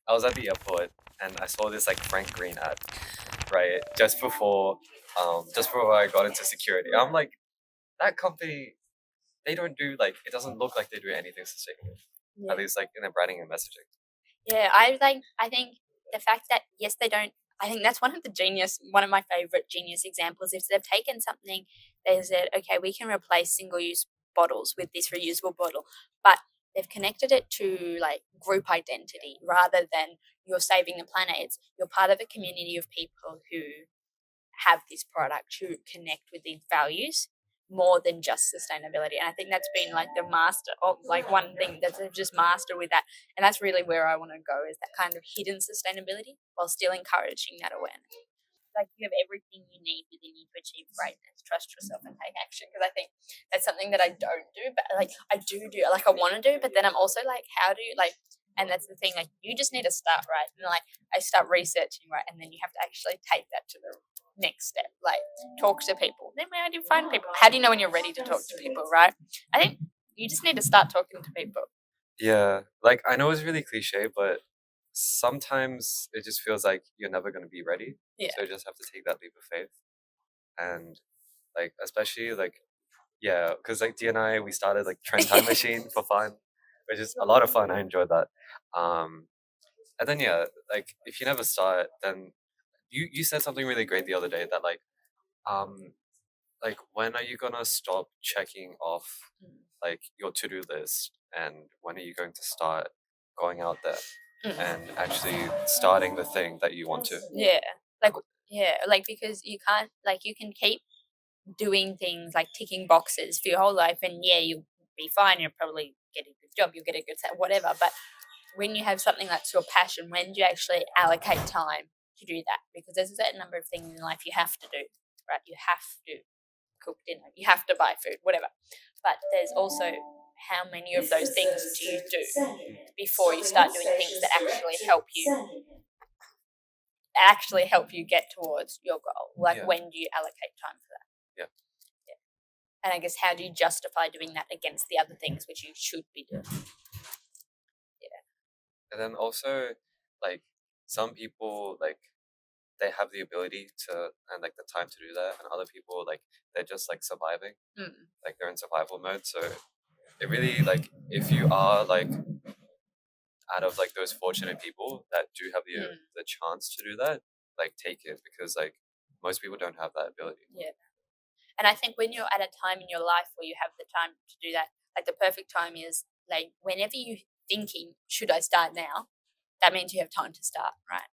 I was at the airport and I saw this like Frank Green ad, right? Just before I got into security. I'm like, that company, they don't do like, it doesn't look like they do anything sustainable. At least like in their branding and messaging. Yeah, I think the fact that yes they don't. I think that's one of my favorite genius examples is they've taken something, they said, okay, we can replace single use bottles with this reusable bottle, but they've connected it to like group identity rather than you're saving the planet. It's you're part of a community of people who have this product, who connect with these values more than just sustainability. And I think that's been like the master of like one thing that they've just mastered with that. And that's really where I want to go, is that kind of hidden sustainability while still encouraging that awareness. Like you have everything you need within you to achieve greatness. Trust yourself and take action. Because I think that's something that I don't do, but like I do, like I want to do, but then I'm also like, how do you like? And that's the thing. Like you just need to start, right? And like I start researching, right, and then you have to actually take that to the next step. Like talk to people. Then where do you find people? How do you know when you're ready to talk to people, right? I think you just need to start talking to people. Yeah, like I know it's really cliche, but sometimes it just feels like you're never going to be ready. Yeah. So you just have to take that leap of faith. And like, especially like, yeah, because like D and I, we started like Trend Time Machine for fun, which is a lot of fun. I enjoyed that. And then yeah, like if you never start, then you said something really great the other day that um like when are you gonna stop checking off like your to-do list, and when are you going to start going out there and actually starting the thing that you want to? Like because you can't, like you can keep doing things like ticking boxes for your whole life, and yeah, you'll be fine, you'll probably get a good job, you'll get a good set, whatever. But when you have something that's your passion, when do you actually allocate time to do that? Because there's a certain number of things in life you have to do, right? You have to cook dinner, you have to buy food, whatever. But there's also how many of those things do you do before you start doing things that actually help you get towards your goal? Like Yeah. when do you allocate time for that? Yeah. And I guess how do you justify doing that against the other things which you should be doing? And then also, like some people like they have the ability to and like the time to do that, and other people like they're just like surviving, like they're in survival mode. So it really like if you are like out of like those fortunate people that do have the chance to do that, like take it, because like most people don't have that ability. Yeah. And I think when you're at a time in your life where you have the time to do that, like the perfect time is like whenever you're thinking, should I start now? That means you have time to start, right?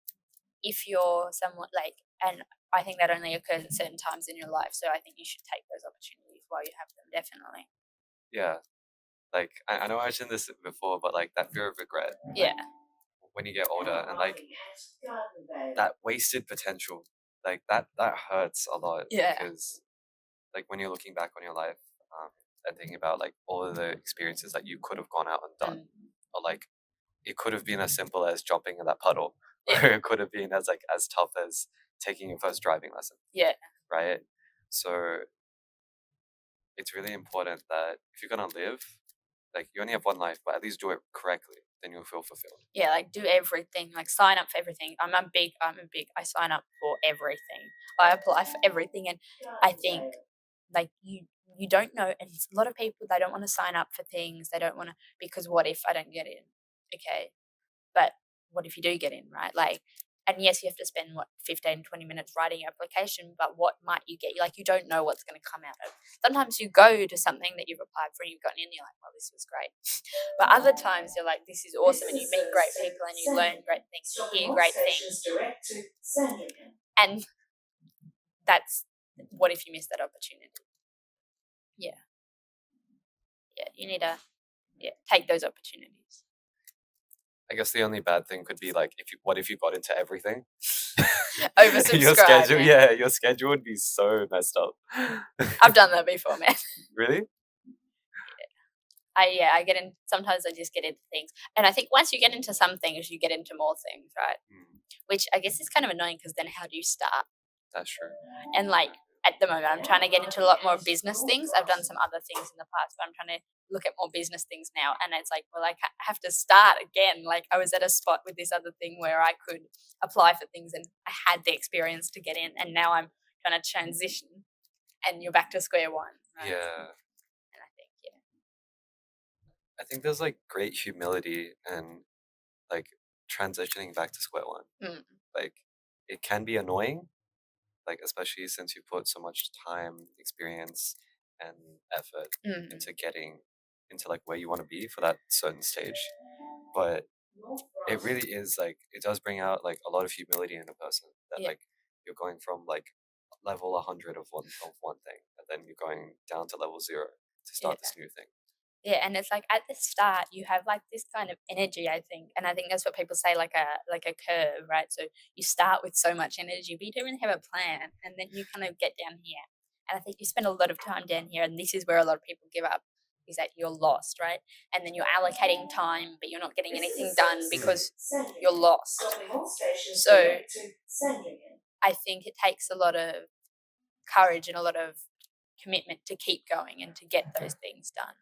If you're somewhat like, and I think that only occurs at certain times in your life. So I think you should take those opportunities while you have them, definitely. Yeah, like I know I mentioned this before, but like that fear of regret. Yeah. When you get older, and like that wasted potential, like that hurts a lot. Yeah. Because like when you're looking back on your life, and thinking about like all of the experiences that you could have gone out and done, or like it could have been as simple as jumping in that puddle, or it could have been as tough as taking your first driving lesson. Yeah. Right. So it's really important that if you're gonna live, like you only have one life, but at least do it correctly. Then you'll feel fulfilled. Yeah, like do everything, like sign up for everything. I sign up for everything. I apply for everything, and I think like you don't know, and a lot of people, they don't want to sign up for things. They don't want to, because what if I don't get in? Okay, but what if you do get in, right? Like, and yes, you have to spend 15, 20 minutes writing your application, but what might you get? Like, you don't know what's going to come out of. Sometimes you go to something that you've applied for and you've gotten in, and you're like, well, this was great. But other times you're like, this is awesome, and you meet great people and you learn great things, you hear great things. And that's, what if you miss that opportunity? Yeah. Yeah, you need to take those opportunities. I guess the only bad thing could be like what if you got into everything? Oversubscribe. Your schedule would be so messed up. I've done that before, man. Really? I get in, sometimes I just get into things. And I think once you get into some things, you get into more things, right? Which I guess is kind of annoying, because then how do you start? That's true. And like at the moment, I'm trying to get into a lot more business things. I've done some other things in the past, but I'm trying to look at more business things now, and it's like, well, I have to start again. Like I was at a spot with this other thing where I could apply for things and I had the experience to get in, and now I'm trying to transition and you're back to square one. Right? Yeah. And I think, yeah. I think there's like great humility and like transitioning back to square one. Mm. Like it can be annoying, like especially since you put so much time, experience, and effort into getting into like where you want to be for that certain stage. But it really is like it does bring out like a lot of humility in a person that like you're going from like level 100 of one thing, and then you're going down to level 0 to start this new thing. Yeah, and it's like at the start you have like this kind of energy, I think, and I think that's what people say, like a curve, right? So you start with so much energy, but you don't really have a plan, and then you kind of get down here, and I think you spend a lot of time down here, and this is where a lot of people give up, is that you're lost, right? And then you're allocating time, but you're not getting anything done because you're lost. So I think it takes a lot of courage and a lot of commitment to keep going and to get those things done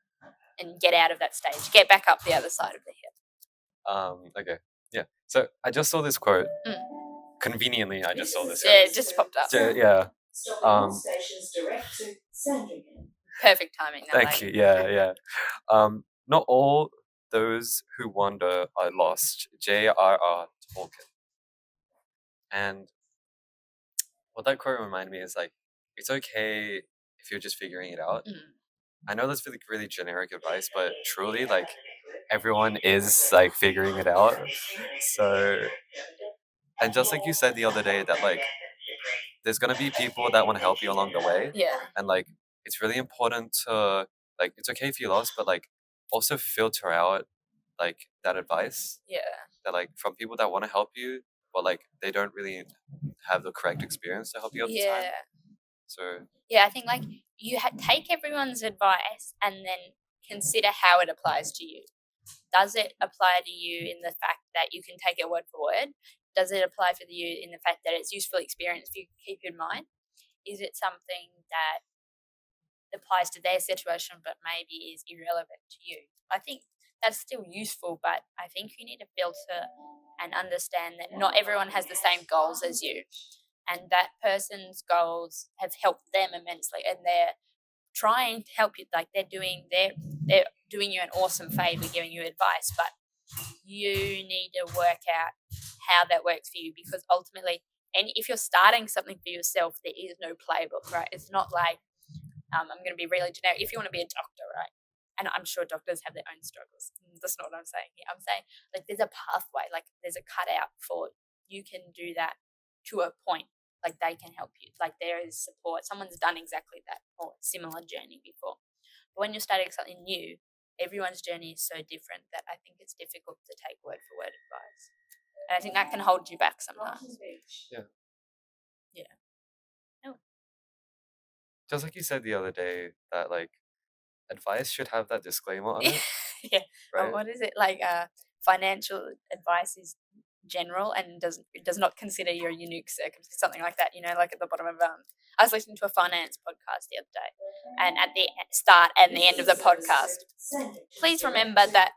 and get out of that stage, get back up the other side of the hill. Okay. Yeah. So I just saw this quote. Conveniently, I just saw this. Yeah, it just popped up. Yeah. Stations direct to Sandringham. Perfect timing. Thank you. Yeah. Not all those who wander are lost. J.R.R. Tolkien. And what that quote reminded me is like, it's okay if you're just figuring it out. I know that's really, really generic advice, but truly, like, everyone is like figuring it out. So, and just like you said the other day, that like, there's gonna be people that want to help you along the way. Yeah. And like, it's really important to like, it's okay if you lost, but like, also filter out like that advice. Yeah. That like from people that want to help you, but like they don't really have the correct experience to help you at the time. So yeah, I think like you take everyone's advice and then consider how it applies to you. Does it apply to you in the fact that you can take it word for word? Does it apply for you in the fact that it's useful experience for you to keep in mind? Is it something that applies to their situation but maybe is irrelevant to you? I think that's still useful, but I think you need to filter and understand that not everyone has the same goals as you, and that person's goals have helped them immensely, and they're trying to help you. Like they're doing you an awesome favor, giving you advice, but you need to work out how that works for you, because ultimately, and if you're starting something for yourself, there is no playbook, right? It's not like I'm going to be really generic. If you want to be a doctor, right? And I'm sure doctors have their own struggles. That's not what I'm saying here. I'm saying like there's a pathway, like there's a cutout for you can do that to a point. Like they can help you. Like there is support. Someone's done exactly that or similar journey before. But when you're starting something new, everyone's journey is so different that I think it's difficult to take word for word advice. And I think that can hold you back sometimes. Yeah. No. Just like you said the other day, that like advice should have that disclaimer on it. Yeah. Right? What is it? Like financial advice is general and does not consider your unique circumstance, something like that, like at the bottom of I was listening to a finance podcast the other day, and at the start and the end of the podcast, please remember that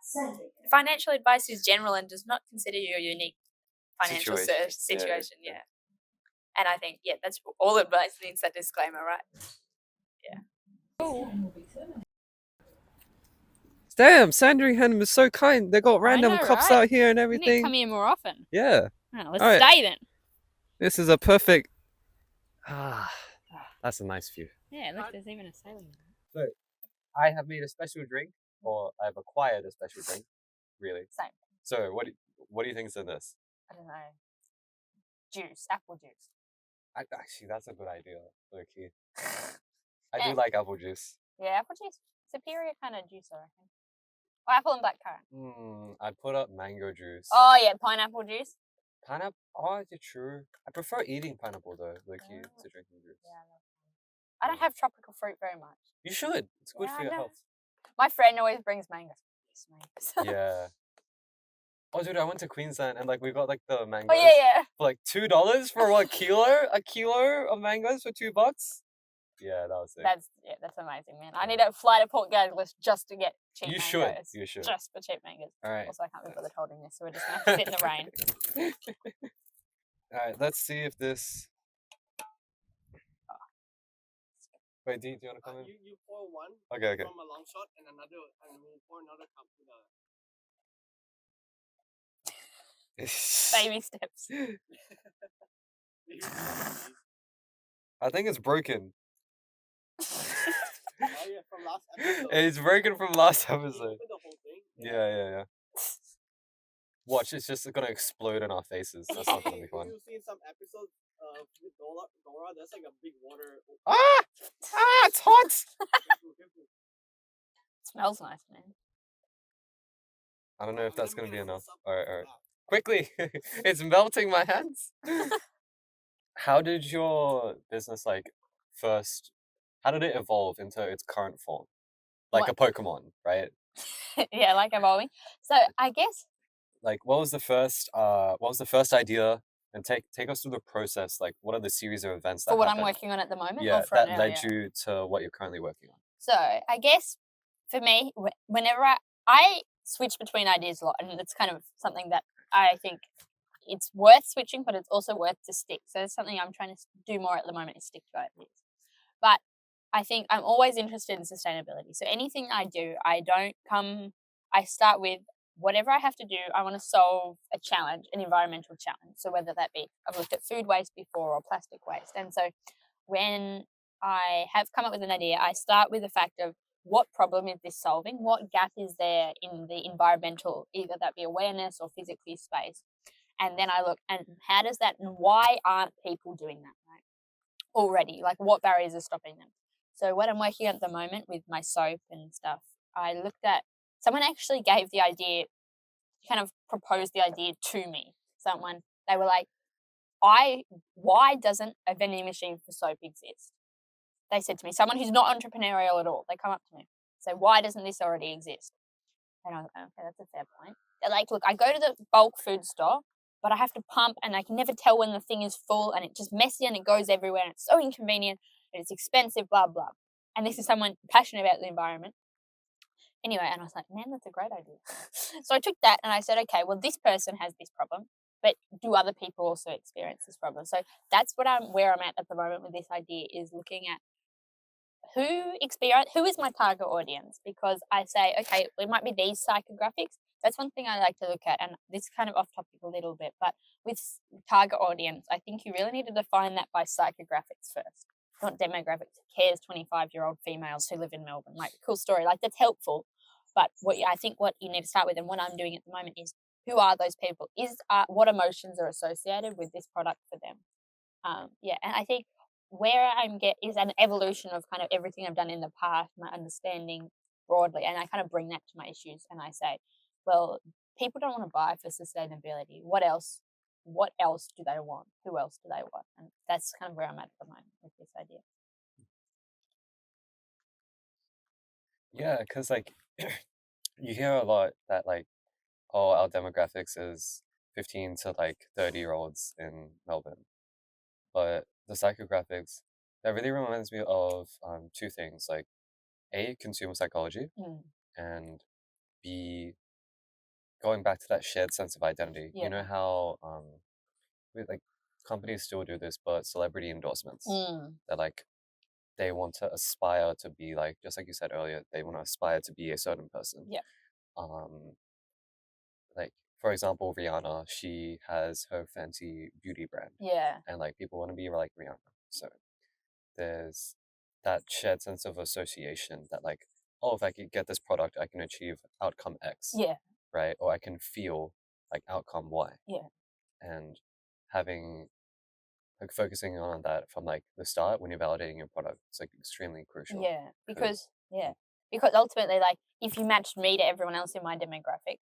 financial advice is general and does not consider your unique financial situation. Yeah. And I think that's all advice needs that disclaimer, right? Yeah. Oh. Damn, Sandringham is so kind. They got random cops out here and everything. You need to come here more often. Yeah. Let's stay then. This is a perfect. That's a nice view. Yeah, look, there's even a sailing. Look, I have made a special drink, or I've acquired a special drink. Really. Same. So what do you think's in this? I don't know. Juice, apple juice. Actually, that's a good idea. Okay. I do like apple juice. Yeah, apple juice. Superior kind of juice, I reckon. Or apple and blackcurrant. I'd put up mango juice. Oh yeah, pineapple juice. Pineapple? Oh, is it true? I prefer eating pineapple though, to drinking juice. Yeah, I don't have tropical fruit very much. You should. It's good for your health. My friend always brings mangoes. Yeah. Oh, dude, I went to Queensland and like we got like the mangoes. Oh yeah. For like $2 for what, kilo? A kilo of mangoes for $2? Yeah, that was it. That's amazing, man. I need to fly to Port Douglas just to get cheap You mangoes. should. You should. Just for cheap mangoes. All right. Also, I can't be bothered holding this, so we're just going to have to sit in the rain. All right, let's see if this. Wait, do you want to come in? You pour one Okay. from a long shot and we'll pour another cup to the. Baby steps. I think it's broken. Oh yeah, from last episode. It's broken from last episode. The whole thing. Yeah. Watch, it's just gonna explode in our faces. That's not gonna be fun. You've seen some episodes with Dora. There's like a big water. It's hot. Careful. Smells nice, man. I don't know if that's gonna be enough. All right. Quickly, it's melting my hands. How did your business how did it evolve into its current form? Like a Pokemon, right? Yeah, like evolving. So I guess like what was the first idea, and take us through the process, like what are the series of events that for what happened? I'm working on at the moment, Yeah, or for that an led earlier? you to what you're currently working on. So I guess for me, whenever I switch between ideas a lot, and it's kind of something that I think it's worth switching, but it's also worth to stick. So it's something I'm trying to do more at the moment is stick to ideas. But I think I'm always interested in sustainability. So anything I do, I start with whatever I have to do, I want to solve a challenge, an environmental challenge. So whether that be, I've looked at food waste before or plastic waste. And so when I have come up with an idea, I start with the fact of what problem is this solving? What gap is there in the environmental, either that be awareness or physically space? And then I look, and how does that, and why aren't people doing that, right? Already, like what barriers are stopping them? So what I'm working on at the moment with my soap and stuff, I looked at, someone actually gave the idea, kind of proposed the idea to me. They were like, why doesn't a vending machine for soap exist? They said to me, someone who's not entrepreneurial at all, they come up to me, say, why doesn't this already exist? And I was like, okay, that's a fair point. They're like, look, I go to the bulk food store, but I have to pump and I can never tell when the thing is full and it's just messy and it goes everywhere and it's so inconvenient and it's expensive, blah, blah. And this is someone passionate about the environment. Anyway, and I was like, man, that's a great idea. So I took that and I said, okay, well, this person has this problem, but do other people also experience this problem? So that's where I'm at the moment with this idea, is looking at who is my target audience? Because I say, okay, it might be these psychographics. That's one thing I like to look at, and this is kind of off topic a little bit, but with target audience, I think you really need to define that by psychographics first, not demographics. Who cares, 25-year-old females who live in Melbourne? Like, cool story, like that's helpful. But I think what you need to start with, and what I'm doing at the moment, is who are those people? What emotions are associated with this product for them? And I think where is an evolution of kind of everything I've done in the past, my understanding broadly, and I kind of bring that to my issues, and I say, well, people don't want to buy for sustainability. What else do they want? Who else do they want? And that's kind of where I'm at the moment with this idea. Yeah, because like you hear a lot that like, oh, our demographics is 15 to like 30-year-olds in Melbourne, but the psychographics, that really reminds me of two things, like A, consumer psychology, and B, going back to that shared sense of identity. Yeah. You know how like companies still do this, but celebrity endorsements, that like they want to aspire to be like, just like you said earlier, they want to aspire to be a certain person. Yeah. Like for example, Rihanna, she has her fancy beauty brand. Yeah. And like people want to be like Rihanna. So there's that shared sense of association that like, oh, if I could get this product, I can achieve outcome X. Yeah. Right? Or I can feel like outcome Y. Yeah. And focusing on that from like the start when you're validating your product, it's like extremely crucial. Yeah. Because ultimately, like, if you matched me to everyone else in my demographic,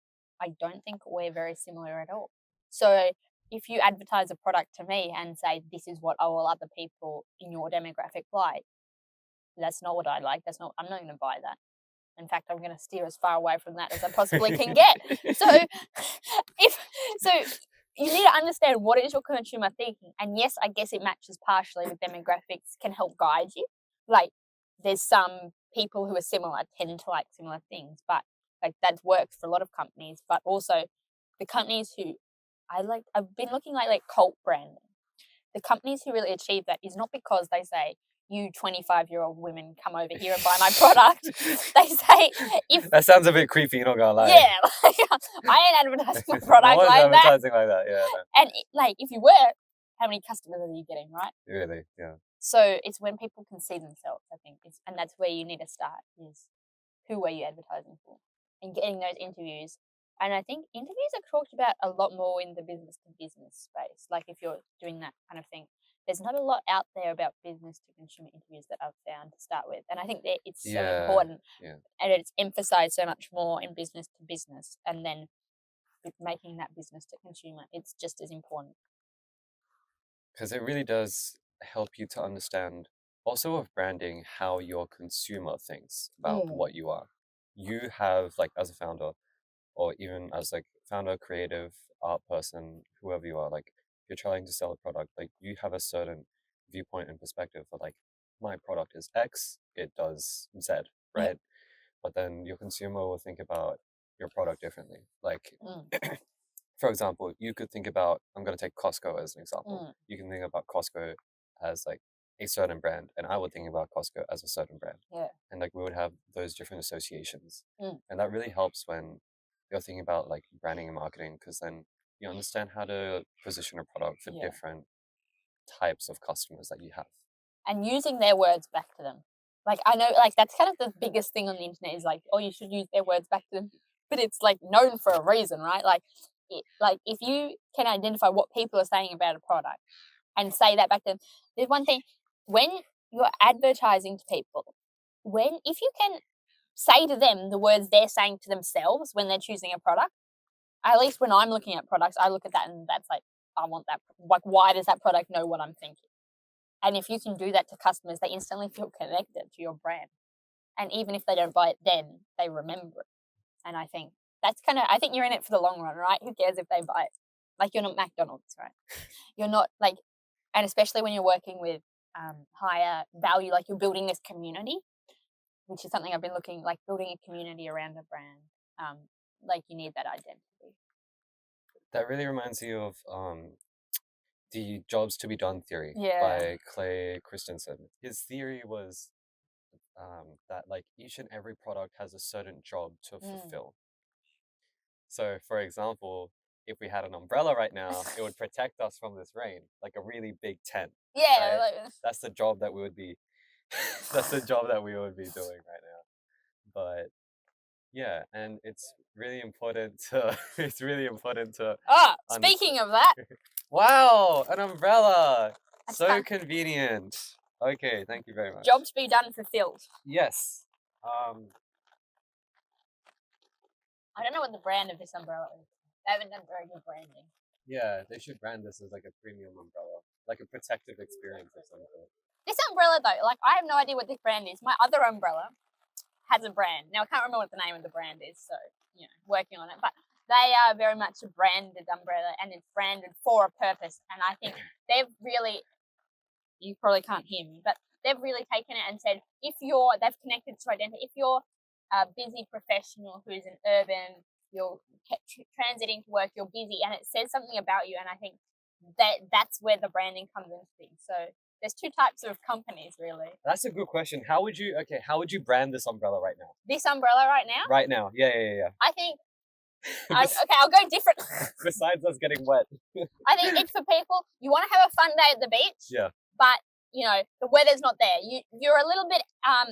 I don't think we're very similar at all. So if you advertise a product to me and say, this is what all other people in your demographic like, that's not what I like. I'm not going to buy that. In fact, I'm going to steer as far away from that as I possibly can get. So you need to understand what is your consumer thinking. And yes, I guess it matches partially with demographics, can help guide you. like there's some people who are similar tend to like similar things, but like that works for a lot of companies. But also the companies who I've been looking like cult branding. The companies who really achieve that is not because they say, you 25-year-old women come over here and buy my product. They say, if That sounds a bit creepy, not gonna lie. yeah, like, I ain't advertising my No product one's like that. advertising like that. Yeah, no. And like if you were, how many customers are you getting, right? Really, yeah. So it's when people can see themselves, I think, and that's where you need to start, is who are you advertising for, and getting those interviews. And I think interviews are talked about a lot more in the business to business space. Like if you're doing that kind of thing, there's not a lot out there about business to consumer interviews that I've found to start with. And I think that it's so important, and it's emphasized so much more in business to business. And then with making that business to consumer, it's just as important. Because it really does help you to understand, also with branding, how your consumer thinks about what you are. You have, like, as a founder, or even as like founder, creative, art person, whoever you are, like you're trying to sell a product, like you have a certain viewpoint and perspective for like, my product is X, it does Z, right? But then your consumer will think about your product differently. Like for example, you could think about, I'm going to take Costco as an example. You can think about Costco as like a certain brand, and I would think about Costco as a certain brand. And like we would have those different associations. And that really helps when you're thinking about like branding and marketing, because then you understand how to position a product for different types of customers that you have. And using their words back to them. Like I know, like that's kind of the biggest thing on the internet is like, oh, you should use their words back to them, but it's like known for a reason, right? Like if you can identify what people are saying about a product and say that back to them, there's one thing, when you're advertising to people, if you can say to them the words they're saying to themselves when they're choosing a product, at least when I'm looking at products, I look at that and that's like, I want that. Like, why does that product know what I'm thinking? And if you can do that to customers, they instantly feel connected to your brand. And even if they don't buy it then, they remember it. And I think that's I think you're in it for the long run, right? Who cares if they buy it? Like, you're not McDonald's, right? You're not like, and especially when you're working with higher value, like you're building this community, which is something I've been looking, like building a community around a brand. Like you need that identity. That really reminds you of the Jobs to be Done theory Yeah. by Clay Christensen. His theory was that like each and every product has a certain job to fulfill. So for example, if we had an umbrella right now, it would protect us from this rain, like a really big tent. Yeah, right? That's the job that we would be that's the job that we would be doing right now. But yeah, and it's really important to speaking of that, wow, an umbrella. That's So fun. convenient. Okay, thank you very much. Job to be done, fulfilled. Yes. I don't know what the brand of this umbrella is. They haven't done very good branding. Yeah, they should brand this as like a premium umbrella, like a protective experience or something. This umbrella though, like I have no idea what this brand is. My other umbrella has a brand. Now I can't remember what the name of the brand is, so working on it. But they are very much a branded umbrella, and it's branded for a purpose. And I think they've really, you probably can't hear me, but they've really taken it and said, they've connected to identity. If you're a busy professional who's an urban, you're transiting to work, you're busy, and it says something about you. And I think that's where the branding comes into things. So there's two types of companies, really. That's a good question. How would you brand this umbrella right now? This umbrella right now? Right now, yeah. I think, I'll go different. Besides us getting wet. I think it's for people, you want to have a fun day at the beach. Yeah. But, the weather's not there. You're a little bit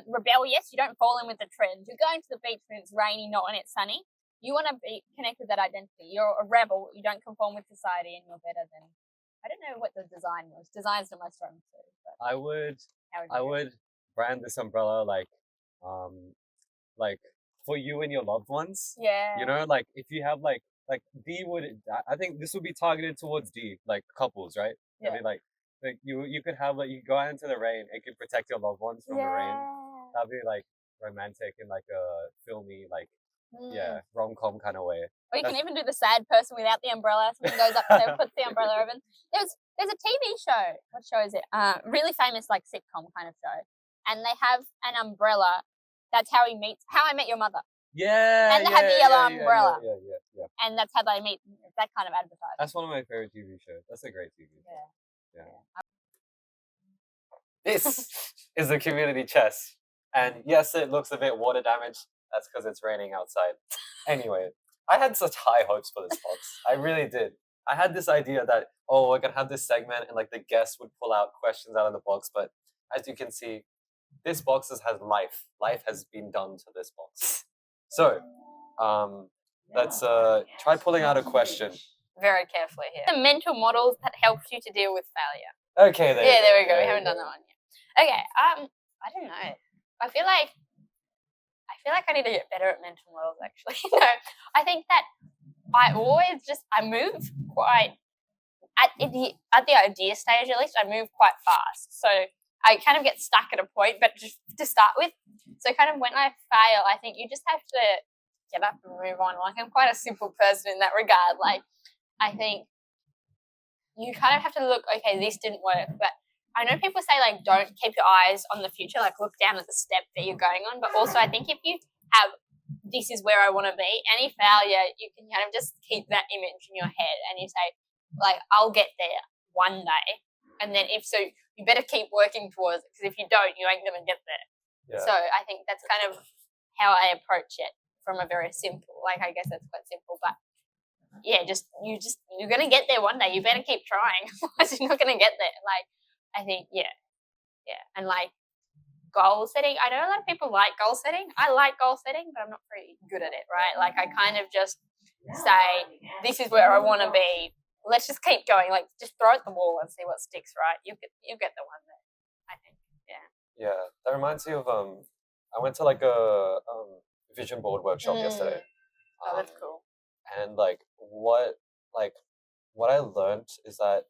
rebellious. You don't fall in with the trends. You're going to the beach when it's rainy, not when it's sunny. You want to be connected with that identity. You're a rebel. You don't conform with society, and you're better than. I don't know what the design was. Design's not my strong suit. I would brand this umbrella like for you and your loved ones. Yeah. Like if you have like D would, I think this would be targeted towards D, like couples, right? Yeah. I mean, like you could have you go out into the rain, it could protect your loved ones from the rain. That'd be like romantic in like a filmy rom-com kind of way. Or you can even do the sad person without the umbrella. Someone goes up there, puts the umbrella over. There's a TV show. What show is it? Really famous like sitcom kind of show. and they have an umbrella. That's how he meets. How I Met Your Mother, Yeah. And they had the yellow umbrella. Yeah. and that's how they meet. That kind of advertising. That's one of my favorite TV shows. That's a great TV show. Yeah. This is the community chest. And yes, it looks a bit water damaged. That's because it's raining outside. Anyway, I had such high hopes for this box. I really did. I had this idea that, oh, we're going to have this segment and like the guests would pull out questions out of the box. But as you can see, this box has life. Life has been done to this box. So, let's try pulling out a question. Very carefully here. The mental models that helped you to deal with failure. Okay, there we go. We haven't done that one yet. Okay. I don't know. I feel like I need to get better at mental models. Actually, no. I think that I move quite at the idea stage. At least I move quite fast. So I kind of get stuck at a point, but just to start with. So kind of when I fail, I think you just have to get up and move on. Like I'm quite a simple person in that regard. Like I think you kind of have to look, okay, this didn't work. But I know people say like don't keep your eyes on the future, like look down at the step that you're going on. But also I think if you have this is where I want to be, any failure, you can kind of just keep that image in your head and you say, like, I'll get there one day. And then if so, you better keep working towards it because if you don't, you ain't going to get there. Yeah. So I think that's kind of how I approach it from a very simple, like I guess that's quite simple, but yeah, you're going to get there one day. You better keep trying. Otherwise you're not going to get there. Like, I think, yeah. And like goal setting, I know a lot of people like goal setting. I like goal setting, but I'm not very good at it, right? Like I kind of just say, this is where I want to be. Let's just keep going. Like just throw it at the wall and see what sticks, right? You get the one there, I think. Yeah. Yeah, that reminds me of I went to like a vision board workshop yesterday. Oh, that's cool. And like what I learned is that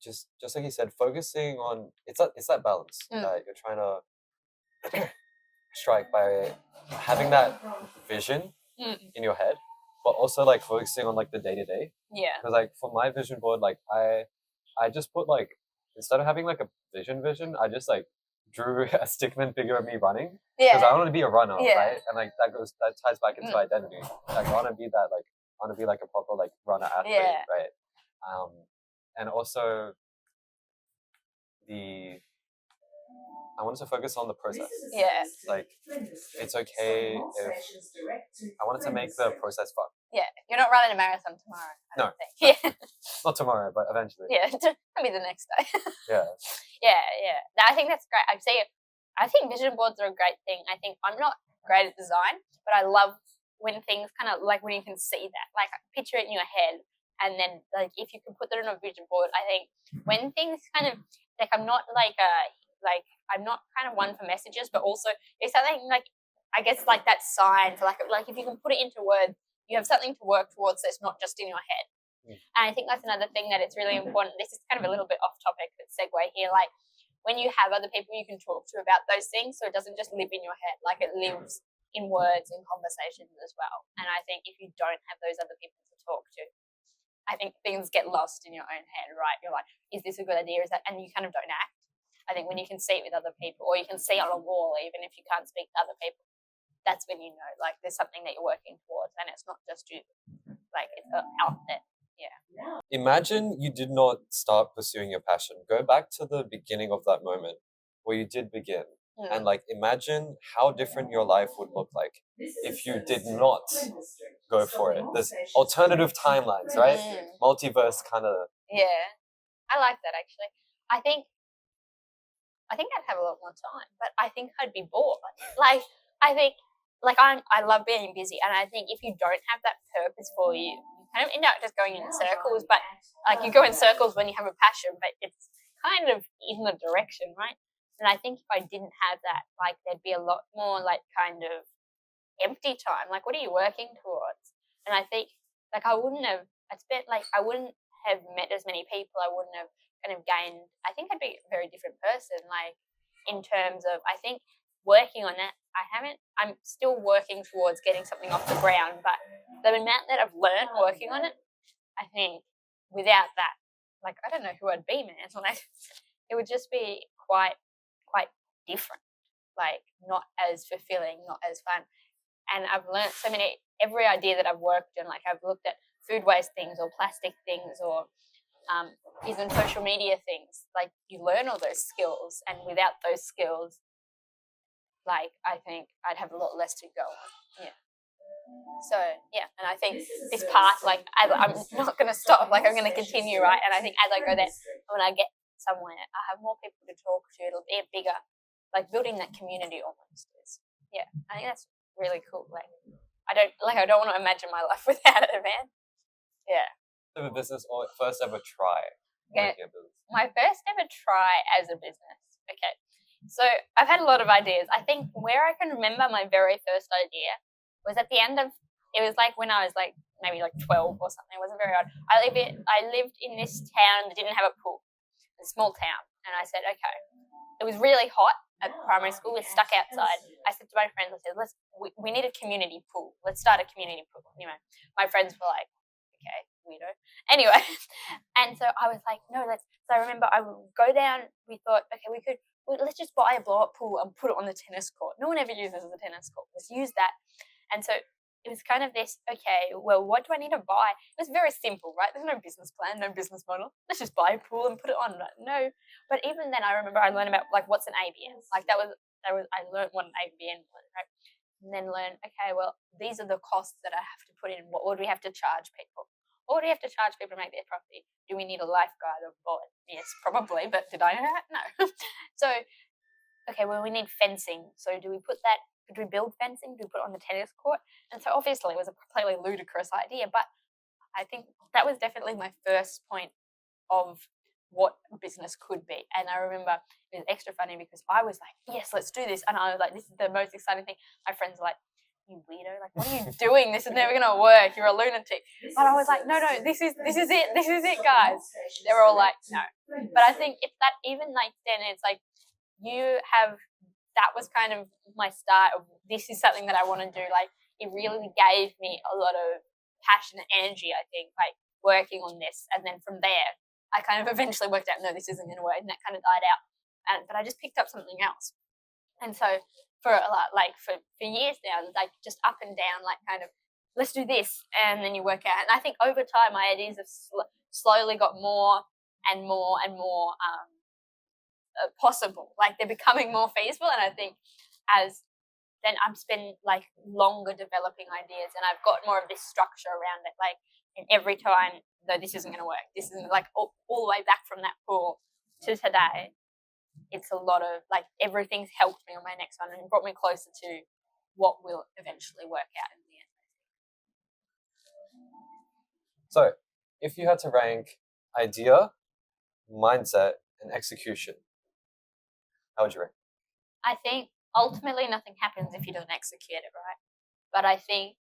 just like you said, focusing on it's that balance that you're trying to strike by having that vision in your head, but also like focusing on like the day to day. Yeah. Because like for my vision board, like I just put like instead of having like a vision, I just like drew a stickman figure of me running because I want to be a runner, right? And like that ties back into identity. Like I want to be that like I want to be like a proper like runner athlete, right? And also I wanted to focus on the process. Yeah. Like it's okay if I wanted to make the process fun. Yeah. You're not running a marathon tomorrow. I don't think. Yeah. Not tomorrow, but eventually. Yeah. Maybe the next day. Yeah. Yeah. No, I think that's great. I think vision boards are a great thing. I think I'm not great at design, but I love when things kind of like when you can see that, like picture it in your head, and then like if you can put that on a vision board. I think when things kind of like I'm not I'm not kind of one for messages, but also it's something like I guess like that sign for like if you can put it into words, you have something to work towards. So it's not just in your head. And I think that's another thing that it's really important. This is kind of a little bit off topic, but segue here. Like when you have other people you can talk to about those things, so it doesn't just live in your head. Like it lives in words and conversations as well. And I think if you don't have those other people to talk to, I think things get lost in your own head, right? You're like, is this a good idea? Is that? And you kind of don't act. I think when you can see it with other people, or you can see on a wall, even if you can't speak to other people, that's when you know, like, there's something that you're working towards, and it's not just you. Like, it's out there. Yeah. Imagine you did not start pursuing your passion. Go back to the beginning of that moment where you did begin. And like imagine how different your life would look like if you did not go for it. There's alternative timelines, right? Multiverse kind of. Yeah. I like that actually. I think I'd have a lot more time, but I think I'd be bored. Like I think I love being busy, and I think if you don't have that purpose for you, you kind of end up just going in circles. But like you go in circles when you have a passion, but it's kind of in the direction, right? And I think if I didn't have that, like there'd be a lot more like kind of empty time. Like what are you working towards? And I think like I wouldn't have met as many people. I wouldn't have kind of gained. I think I'd be a very different person. Like in terms of I think working on that, I'm still working towards getting something off the ground, but the amount that I've learned working on it, I think without that, like I don't know who I'd be, man. Like it would just be quite different. like not as fulfilling, not as fun. And I've learned so many, every idea that I've worked in, like I've looked at food waste things or plastic things or even social media things, like you learn all those skills, and without those skills, like I think I'd have a lot less to go on. Yeah. So yeah, and I think this part, like I'm not going to stop, like I'm going to continue, right? And I think as I go there, when I get somewhere, I have more people to talk to. It'll be a bigger, like building that community almost is. Yeah, I think that's really cool. Like I don't want to imagine my life without it, man. Yeah. So the business or first ever try. Yeah. Making a business. My first ever try as a business. Okay. So I've had a lot of ideas. I think where I can remember my very first idea was at the end of, it was like when I was like maybe like 12 or something. It wasn't very odd. I lived in this town that didn't have a pool, a small town. And I said, okay. It was really hot at primary school. We were stuck outside. I said to my friends, I said, we need a community pool. Let's start a community pool. Anyway, my friends were like, okay, weirdo. Anyway, and so I was like, no, so I remember I would go down, we thought, okay, let's just buy a blow-up pool and put it on the tennis court. No one ever uses the tennis court. Let's use that. And so it was kind of this, okay, well, what do I need to buy? It was very simple, right? There's no business plan, no business model. Let's just buy a pool and put it on. No, but even then I remember I learned about like what's an ABN. Like that was I learned what an ABN was, right? And then learn, okay, well, these are the costs that I have to put in. What would we have to charge people? What would we have to charge people to make their property? Do we need a lifeguard or board? Yes, probably, but did I know that? No. So, okay, well, we need fencing. So do we build fencing? Do we put it on the tennis court? And so obviously it was a completely ludicrous idea, but I think that was definitely my first point of what business could be. And I remember it was extra funny because I was like, yes, let's do this. And I was like, this is the most exciting thing. My friends were like, you weirdo, like what are you doing? This is never gonna work. You're a lunatic. But I was like, no, this is it, guys. They were all like, no. But I think it's that even like then it's like that was kind of my start of this is something that I want to do. Like it really gave me a lot of passion and energy, I think, like working on this. And then from there I kind of eventually worked out, no, this isn't gonna work, and that kind of died out. But I just picked up something else. And so for years now, like just up and down, like kind of let's do this, and then you work out. And I think over time, my ideas have slowly got more and more and more possible. Like they're becoming more feasible, and I think as then I'm spending like longer developing ideas, and I've got more of this structure around it. Like, and every time, no, this isn't going to work. This isn't like all the way back from that pool to today. It's a lot of like everything's helped me on my next one and brought me closer to what will eventually work out in the end. So, if you had to rank idea, mindset, and execution, how would you rank? I think ultimately nothing happens if you don't execute it, right? But I think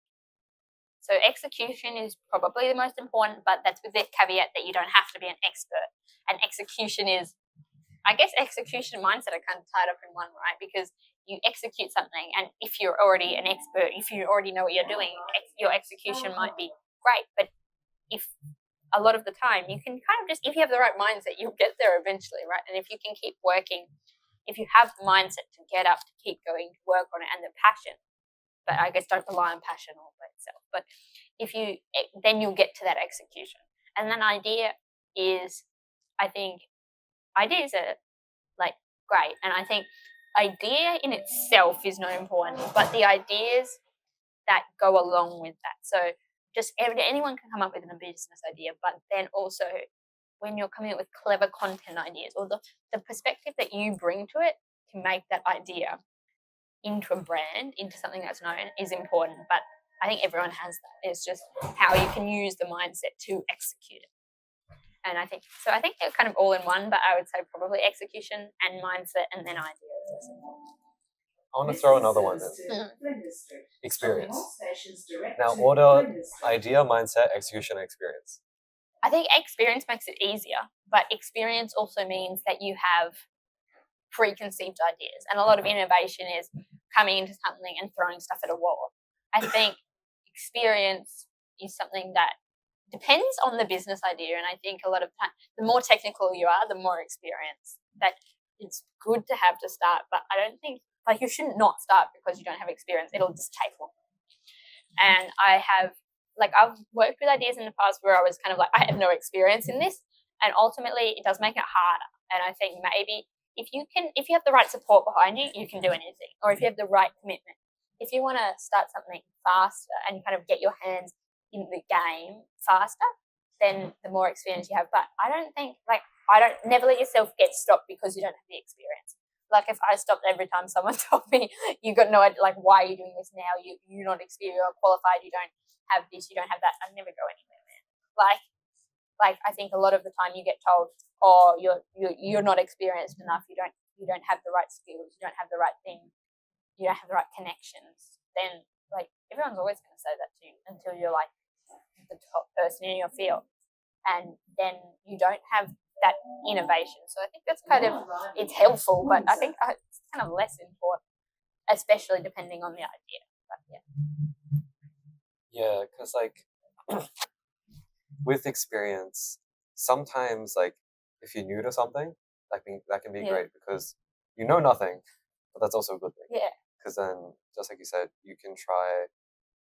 so. Execution is probably the most important, but that's with the caveat that you don't have to be an expert. And execution is, I guess execution and mindset are kind of tied up in one, right? Because you execute something, and if you're already an expert, if you already know what you're doing, your execution might be great. But if a lot of the time, you can kind of just, if you have the right mindset, you'll get there eventually, right? And if you can keep working, if you have the mindset to get up, to keep going, to work on it, and the passion, but I guess don't rely on passion all by itself. But then you'll get to that execution. And then idea is, I think, ideas are like great, and I think idea in itself is not important, but the ideas that go along with that. So just anyone can come up with a business idea, but then also when you're coming up with clever content ideas or the perspective that you bring to it to make that idea into a brand, into something that's known, is important. But I think everyone has that. It's just how you can use the mindset to execute it. And I think they're kind of all in one, but I would say probably execution and mindset and then ideas. I want to throw another one in. Experience. Now order idea, mindset, execution, and experience. I think experience makes it easier, but experience also means that you have preconceived ideas. And a lot of innovation is coming into something and throwing stuff at a wall. I think experience is something that depends on the business idea, and I think a lot of time, the more technical you are, the more experience that it's good to have to start. But I don't think like you shouldn't not start because you don't have experience. It'll just take long. And I've worked with ideas in the past where I was kind of like, I have no experience in this, and ultimately it does make it harder. And I think maybe if you have the right support behind you, you can do anything. Or if you have the right commitment, if you want to start something faster and kind of get your hands in the game faster, then the more experience you have. But I don't never let yourself get stopped because you don't have the experience. Like if I stopped every time someone told me you got no idea, like why are you doing this now? You're not experienced, you're qualified, you don't have this, you don't have that. I'd never go anywhere, man. Like I think a lot of the time you get told, oh, you're not experienced enough, you don't have the right skills, you don't have the right thing, you don't have the right connections. Then like everyone's always going to say that to you until you're like the top person in your field, and then you don't have that innovation. So I think that's kind of, it's helpful, but I think it's kind of less important, especially depending on the idea. But Yeah, because like with experience, sometimes like if you're new to something, that can be great because you know nothing, but that's also a good thing. Yeah. Because then, just like you said, you can try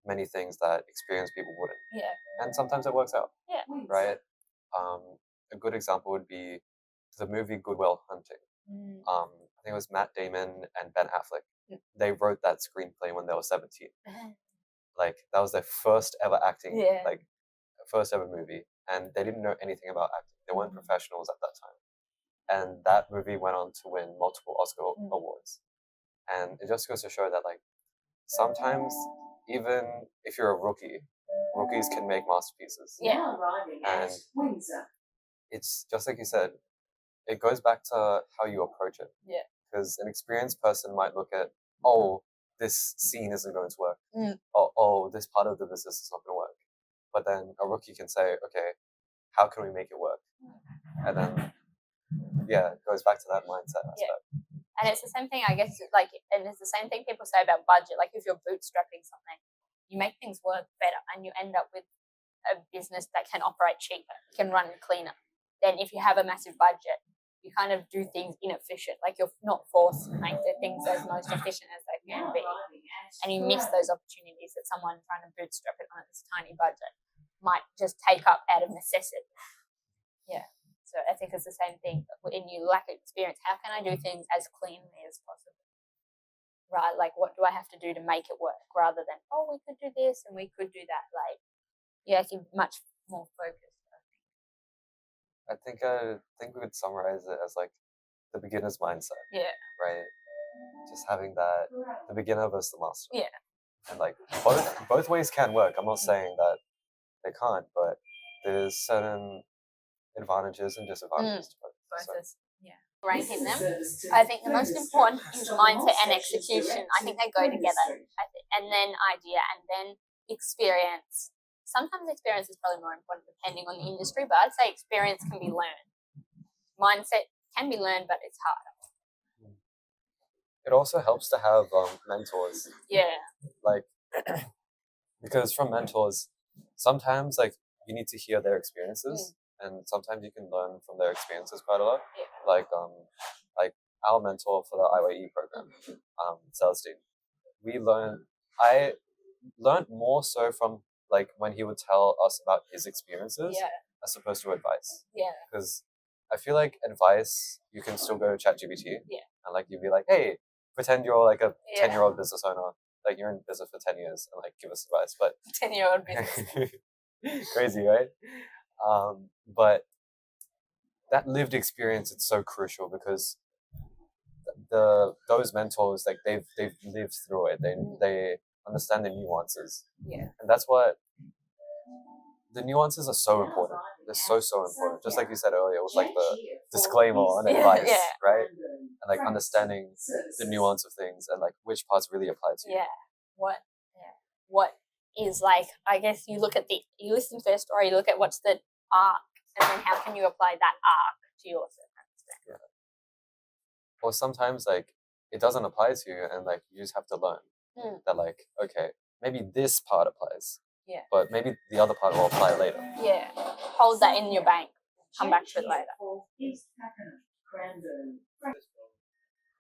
many things that experienced people wouldn't. Yeah. And sometimes it works out. Yeah. Right? A good example would be the movie Good Will Hunting. I think it was Matt Damon and Ben Affleck. They wrote that screenplay when they were 17. Like that was their first ever acting, like first ever movie, and they didn't know anything about acting. They weren't professionals at that time, and that movie went on to win multiple Oscar awards. And it just goes to show that like sometimes even if you're a rookie, rookies can make masterpieces. Now arriving at And Windsor. it's just like you said, it goes back to how you approach it. Yeah. Because an experienced person might look at, oh, this scene isn't going to work. Oh, this part of the business is not going to work. But then a rookie can say, okay, how can we make it work? And then, yeah, it goes back to that mindset aspect. And it's the same thing, I guess, like, and it's the same thing people say about budget. Like if you're bootstrapping something, you make things work better and you end up with a business that can operate cheaper, can run cleaner. Then if you have a massive budget, you kind of do things inefficient. Like you're not forced to make the things as most efficient as they can be. And you miss those opportunities that someone trying to bootstrap it on this tiny budget might just take up out of necessity. Yeah. So I think it's the same thing. When you lack experience, how can I do things as cleanly as possible? Right? Like what do I have to do to make it work rather than, oh, we could do this and we could do that. Like you have to be much more focused. I think we could summarize it as like the beginner's mindset. Yeah. Right? Just having that, the beginner versus the master. Yeah. And like both ways can work. I'm not saying that they can't, but there's certain advantages and disadvantages to both. So. Ranking them. I think the most important is mindset and execution. I think they go together. And then idea and then experience. Sometimes experience is probably more important depending on the industry, but I'd say experience can be learned. Mindset can be learned, but it's harder. It also helps to have mentors. Yeah. Like, because from mentors, sometimes like you need to hear their experiences, and sometimes you can learn from their experiences quite a lot. Yeah. Like our mentor for the IYE program, Celestine, I learned more so from like when he would tell us about his experiences as opposed to advice. Yeah. Because I feel like advice, you can still go to ChatGPT. Yeah. And like you'd be like, hey, pretend you're like a 10-year-old business owner. Like you're in business for 10 years and like give us advice. But 10-year-old business. Crazy, right? But that lived experience, it's so crucial because those mentors, like they've lived through it. They understand the nuances. Yeah. And that's what the nuances are so important. They're so important. Just like you said earlier, with like the disclaimer on advice, right? And like understanding the nuance of things and like which parts really apply to you. Yeah. What is like, I guess you listen to their story, you look at what's the arc, and then how can you apply that arc to your circumstance? Yeah. Or sometimes like it doesn't apply to you and like you just have to learn that like, okay, maybe this part applies. Yeah. But maybe the other part will apply later. Yeah. Hold that in your bank. Come back to it later.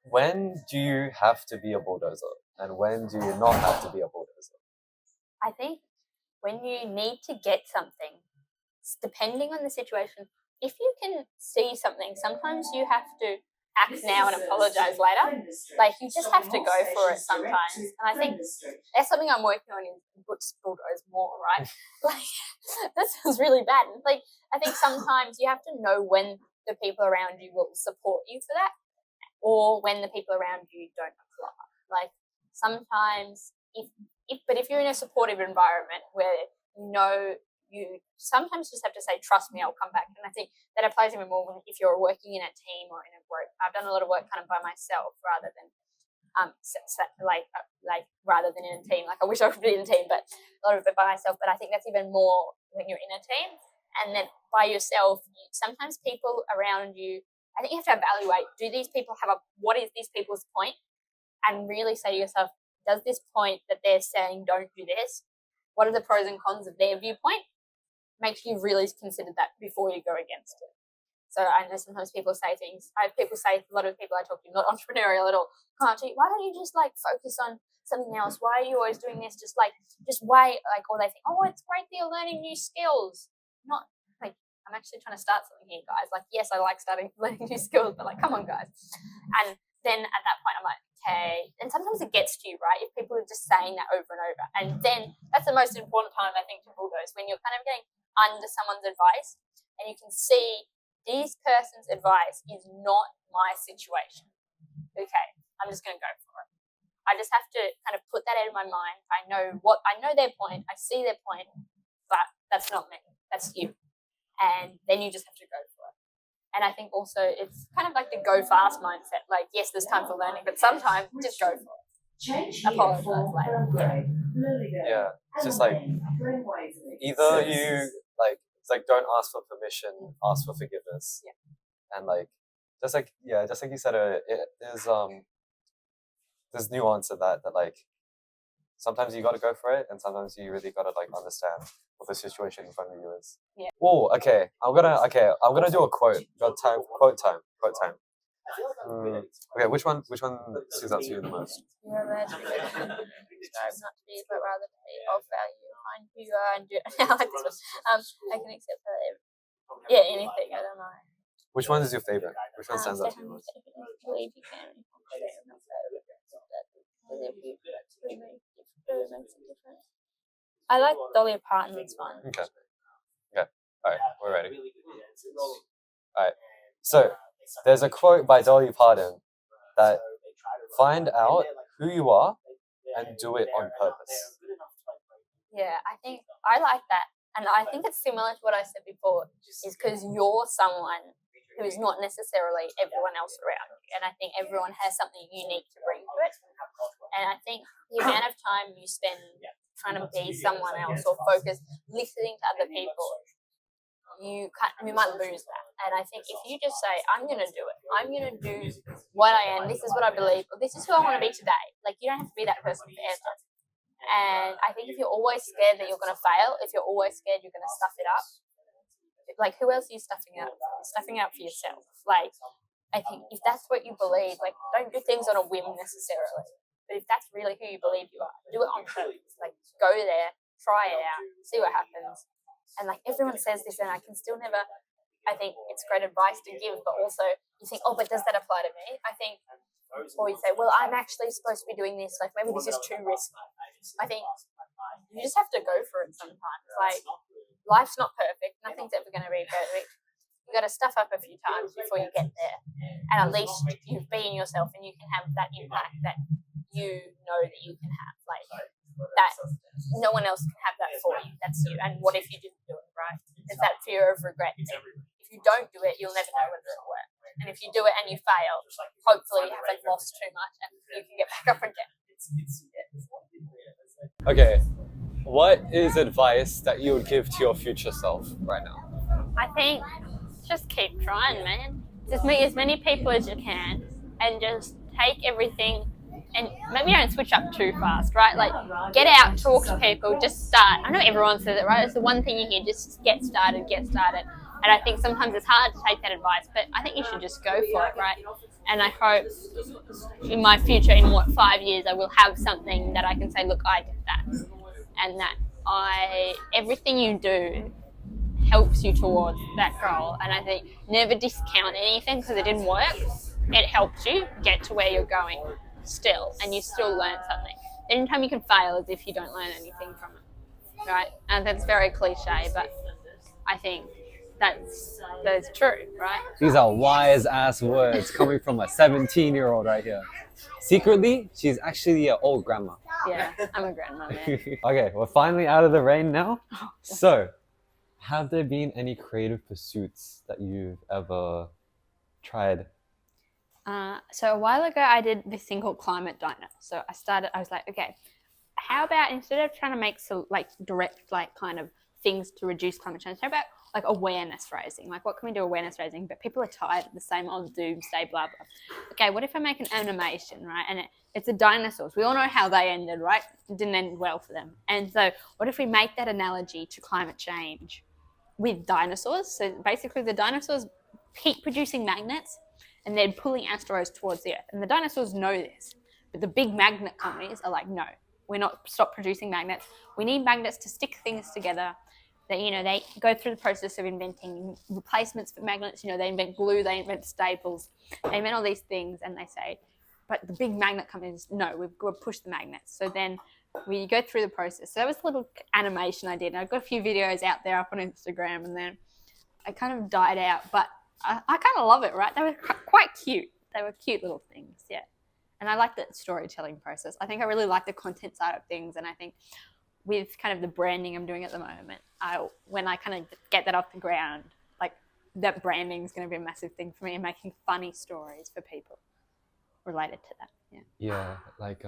when do you have to be a bulldozer, and when do you not have to be a bulldozer? I think when you need to get something, depending on the situation, if you can see something, sometimes you have to act now and apologize later. Like, you just have to go for it sometimes. And I think that's something I'm working on in bulldoze more, right? Like, that sounds really bad. Like, I think sometimes you have to know when the people around you will support you for that, or when the people around you don't apply. Like, sometimes if you're in a supportive environment where you sometimes just have to say, trust me, I'll come back. And I think that applies even more if you're working in a team or in a group. I've done a lot of work kind of by myself rather than rather than in a team. Like, I wish I could be in a team, but a lot of it by myself. But I think that's even more when you're in a team. And then by yourself, sometimes people around you, I think you have to evaluate, what is these people's point? And really say to yourself, does this point that they're saying don't do this, what are the pros and cons of their viewpoint? Make sure you really consider that before you go against it. So I know sometimes people say things, a lot of people I talk to, not entrepreneurial at all, why don't you just like focus on something else? Why are you always doing this? Just wait, like, or they think, oh, it's great that you're learning new skills. Not like, I'm actually trying to start something here, guys. Like, yes, I like learning new skills, but like, come on, guys. And then at that point, I'm like, okay. And sometimes it gets to you, right? If people are just saying that over and over. And then that's the most important time, I think, to bulldoze, when you're kind of getting under someone's advice and you can see this person's advice is not my situation. Okay, I'm just going to go for it. I just have to kind of put that out of my mind. I know their point. I see their point, but that's not me. That's you. And then you just have to go for it. And I think also it's kind of like the go fast mindset. Like, yes, there's time for learning, but sometimes just go for it. Apologize later. Yeah, it's just like either you it's like don't ask for permission, ask for forgiveness. Yeah. And like just like you said, there's nuance in that like sometimes you got to go for it, and sometimes you really got to like understand what the situation in front of you is. Yeah. Oh, okay. I'm gonna do a quote. Got time? Quote time. Okay, which one sticks out to you the most? You're allowed to be strive not to be, but rather to be of value. Find who you are and do it. I can accept that. Yeah, anything. I don't know. Which one is your favorite? Which one stands out to you most? Believe you can. I like Dolly Parton's one. Okay. Alright, we're ready. Alright. So there's a quote by Dolly Parton that find out who you are and do it on purpose. Yeah, I think I like that. And I think it's similar to what I said before, is because you're someone who is not necessarily everyone else around you. And I think everyone has something unique to bring to it. And I think the amount of time you spend trying to be someone else or focus listening to other people, you might lose that. And I think if you just say, I'm going to do it, I'm going to do what I am, this is what I believe, or this is who I want to be today. Like, you don't have to be that person forever. And I think if you're always scared that you're going to fail, if you're always scared you're going to stuff it up, like, who else are you stuffing it up for? You're stuffing it up for yourself. Like, I think if that's what you believe, like, don't do things on a whim necessarily. But if that's really who you believe you are, do it on purpose. Like, go there, try it out, see what happens. And like, everyone says this, and I can still never. I think it's great advice to give, but also you think, oh, but does that apply to me? I think, or you say, well, I'm actually supposed to be doing this. Like, maybe this is too risky. I think you just have to go for it sometimes. Like, life's not perfect. Nothing's ever going to be perfect. You got to stuff up a few times before you get there, and at least you've been yourself, and you can have that impact that you know that you can have. Like, that no one else can have that for you. That's you. And what if you didn't do it, right? There's that fear of regret thing. If you don't do it, you'll never know whether it'll work. And if you do it and you fail, hopefully you haven't lost too much and you can get back up again. Okay, what is advice that you would give to your future self right now? I think just keep trying, man. Just meet as many people as you can and just take everything. And maybe don't switch up too fast, right? Like, get out, talk to people, just start. I know everyone says it, right? It's the one thing you hear, just get started. And I think sometimes it's hard to take that advice, but I think you should just go for it, right? And I hope in my future, in 5 years, I will have something that I can say, look, I did that. And that everything you do helps you towards that goal. And I think never discount anything because it didn't work. It helps you get to where you're going still, and you still learn something. The only time you can fail is if you don't learn anything from it, right? And that's very cliche, but I think that's true, right? These are wise ass words coming from a 17-year-old right here. Secretly, she's actually an old grandma. Yeah, I'm a grandma, man. Okay, we're finally out of the rain now. So, have there been any creative pursuits that you've ever tried? So a while ago, I did this thing called Climate Diner. So I was like, okay, how about instead of trying to make direct kind of things to reduce climate change, how about like awareness raising? Like, what can we do awareness raising? But people are tired of the same old doomsday blah blah. Okay, what if I make an animation, right? And it's the dinosaurs. We all know how they ended, right? It didn't end well for them. And so what if we make that analogy to climate change with dinosaurs? So basically the dinosaurs keep producing magnets and they're pulling asteroids towards the Earth. And the dinosaurs know this. But the big magnet companies are like, no, we're not stop producing magnets. We need magnets to stick things together. They go through the process of inventing replacements for magnets. They invent glue, they invent staples, they invent all these things, and they say, but the big magnet companies, no, we've got to push the magnets. So then we go through the process. So that was a little animation I did. And I've got a few videos out there up on Instagram, and then I kind of died out. But I kind of love it, right? They were quite cute. They were cute little things, yeah. And I like the storytelling process. I think I really like the content side of things, and I think with kind of the branding I'm doing at the moment, when I kind of get that off the ground, like that branding is going to be a massive thing for me, and making funny stories for people related to that. Yeah. Yeah, like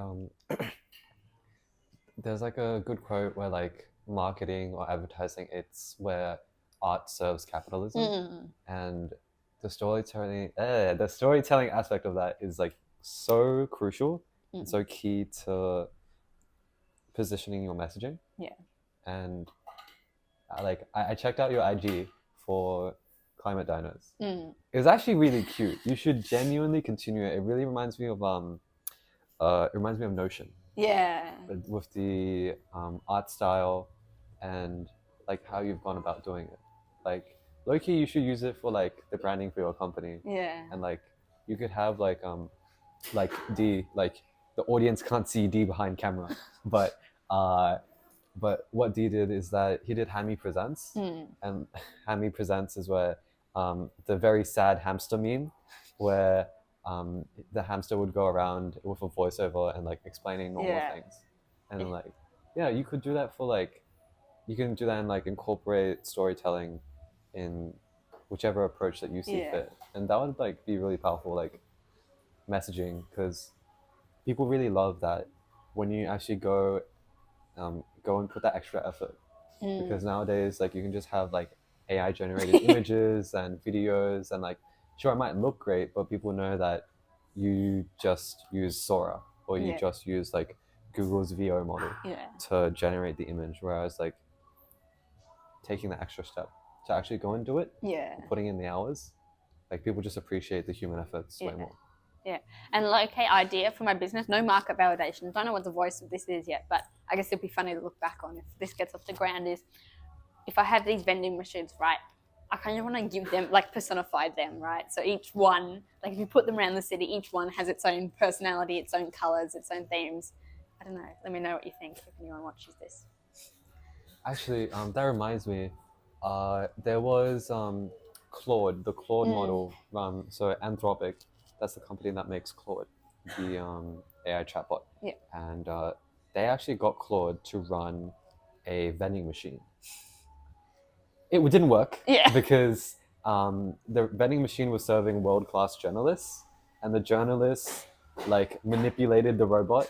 there's like a good quote where like marketing or advertising, it's where art serves capitalism, and the storytelling aspect of that is like so crucial and so key to positioning your messaging. Yeah. And I checked out your IG for Climate Diners. It was actually really cute. You should genuinely continue it. It really reminds me of Notion. Yeah. With the art style and like how you've gone about doing it. Like low-key, you should use it for like the branding for your company. Yeah. And like you could have like D, like the audience can't see D behind camera, but what D did is that he did Hammy Presents, and Hammy Presents is where the very sad hamster meme, where the hamster would go around with a voiceover and like explaining normal things, and like you could do that for like, you can do that and like incorporate storytelling in whichever approach that you see fit, and that would like be really powerful like messaging, because people really love that when you actually go and put that extra effort, because nowadays like you can just have like AI generated images and videos, and like sure it might look great, but people know that you just use Sora or you just use like Google's VO model to generate the image, whereas like taking the extra step to actually go and do it, putting in the hours, like people just appreciate the human efforts way more. Yeah, and like, okay, idea for my business, no market validation. Don't know what the voice of this is yet, but I guess it'd be funny to look back on if this gets off the ground. Is if I have these vending machines, right? I kind of want to give them, like, personify them, right? So each one, like, if you put them around the city, each one has its own personality, its own colors, its own themes. I don't know. Let me know what you think if anyone watches this. Actually, that reminds me. There was Claude, the Claude model. So Anthropic. That's the company that makes Claude, the AI chatbot. Yeah. And they actually got Claude to run a vending machine. It didn't work because the vending machine was serving world-class journalists, and the journalists like manipulated the robot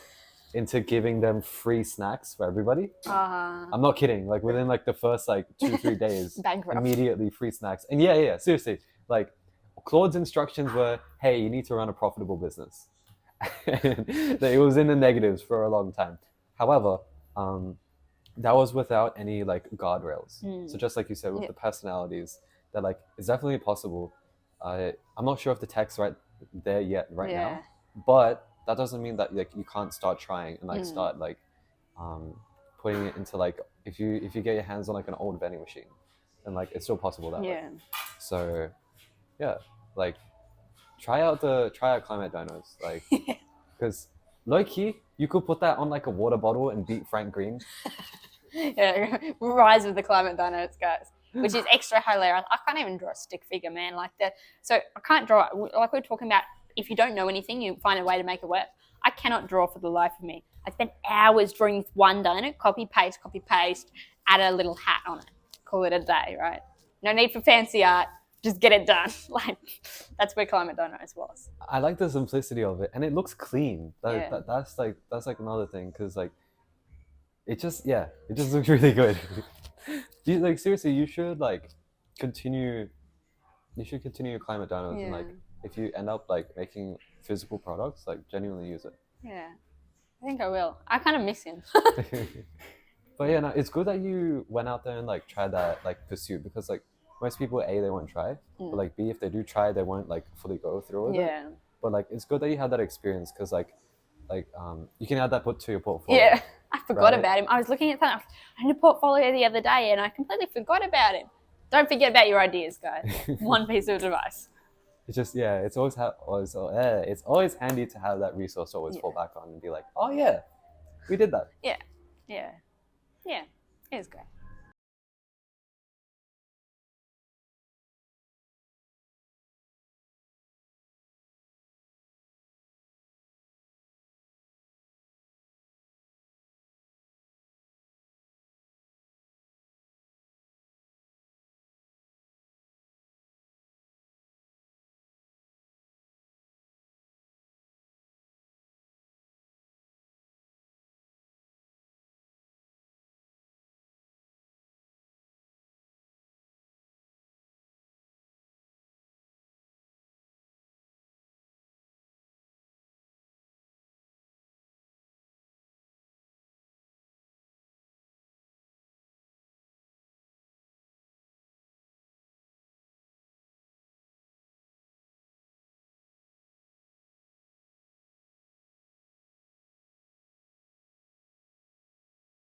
into giving them free snacks for everybody. I'm not kidding. Like within like the first like 2-3 days, immediately free snacks. And yeah, seriously, like Claude's instructions were, hey, you need to run a profitable business. And it was in the negatives for a long time. However, that was without any like guardrails. So just like you said, with the personalities, that like it's definitely possible. I'm not sure if the tech's right there yet right now, but that doesn't mean that like you can't start trying and like start like putting it into like if you get your hands on like an old vending machine, then like it's still possible that way. So yeah, like try out climate dinos, like because low key you could put that on like a water bottle and beat Frank Green. Yeah, Rise of the Climate Dinos, guys, which is extra hilarious. I can't even draw a stick figure, man, like that. So I can't draw, like we were talking about, if you don't know anything, you find a way to make it work. I cannot draw for the life of me. I spent hours drawing this one dino, copy, paste, add a little hat on it. Call it a day, right? No need for fancy art. Just get it done. Like, that's where Climate Dinos was. I like the simplicity of it, and it looks clean. That's like another thing, because like it just looks really good. You like seriously, you should continue Climate Dinos, and like if you end up like making physical products, like genuinely use it. Yeah, I think I will. I kind of miss him. But yeah, no, it's good that you went out there and like tried that like pursuit, because like most people, A, they won't try, but like B, if they do try, they won't like fully go through with it. But like it's good that you had that experience, because like you can add that to your portfolio. Yeah, I forgot about him. I was looking at something. I had a portfolio the other day, and I completely forgot about him. Don't forget about your ideas, guys. One piece of advice. It's just it's always handy to have that resource to always fall back on and be like, oh yeah, we did that. Yeah, it was great.